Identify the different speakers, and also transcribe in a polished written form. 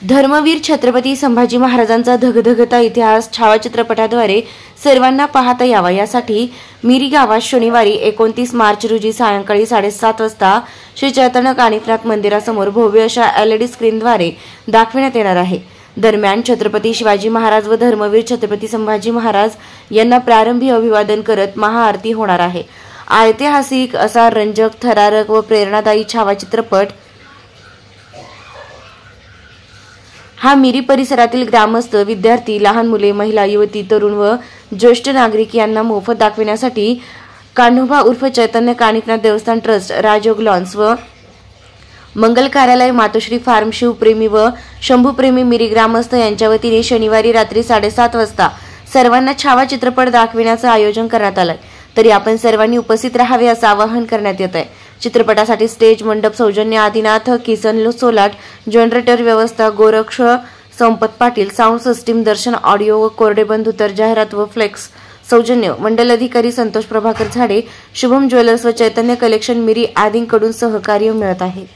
Speaker 1: धर्मवीर छत्रपती संभाजी महाराजांचा धगधगता इतिहास छायाचित्रपटाद्वारे सर्वांना पाहता यावा यासाठी मिरी गावात शनिवारी 29 मार्च रोजी सायंकाळी 7:30 वाजता श्री चैतन्य कानिफनाथ मंदिरासमोर भव्य अशा LED स्क्रीनद्वारे दाखविण्यात येणार आहे। दरम्यान छत्रपती शिवाजी महाराज व धर्मवीर छत्रपती संभाजी महाराज यांना प्रारंभी अभिवादन करत महाआरती होणार आहे। ऐतिहासिक असा रंजक, थरारक व प्रेरणादायी छायाचित्रपट हा मिरी परिसरातील ग्रामस्थ, विद्यार्थी, लहान मुले, महिला, युवती, तरुण व ज्येष्ठ नागरिक यांना मोफत दाखविण्यासाठी कान्होबा उर्फ चैतन्य कानिफनाथ देवस्थान ट्रस्ट, राजयोग लॉन्स व मंगल कार्यालय, मातोश्री फार्म, शिवप्रेमी व शंभूप्रेमी मिरी ग्रामस्थ यांच्या वतीने शनिवारी रात्री 7:30 वाजता सर्वांना छायाचित्रपट दाखविण्याचे आयोजन करण्यात आले। तरी आपण सर्वांनी उपस्थित राहावे असं आवाहन करण्यात येत आहे। चित्रपटासाठी स्टेज, मंडप सौजन्य आदिनाथ किसन सोलाट, जनरेटर व्यवस्था गोरक्ष संपत पाटील, साऊंड सिस्टीम दर्शन ऑडिओ व कोरडे बंधू तर जाहिरात व फ्लेक्स सौजन्य मंडल अधिकारी संतोष प्रभाकर झाडे, शुभम ज्वेलर्स व चैतन्य कलेक्शन मिरी आदींकडून सहकार्य मिळत आहे।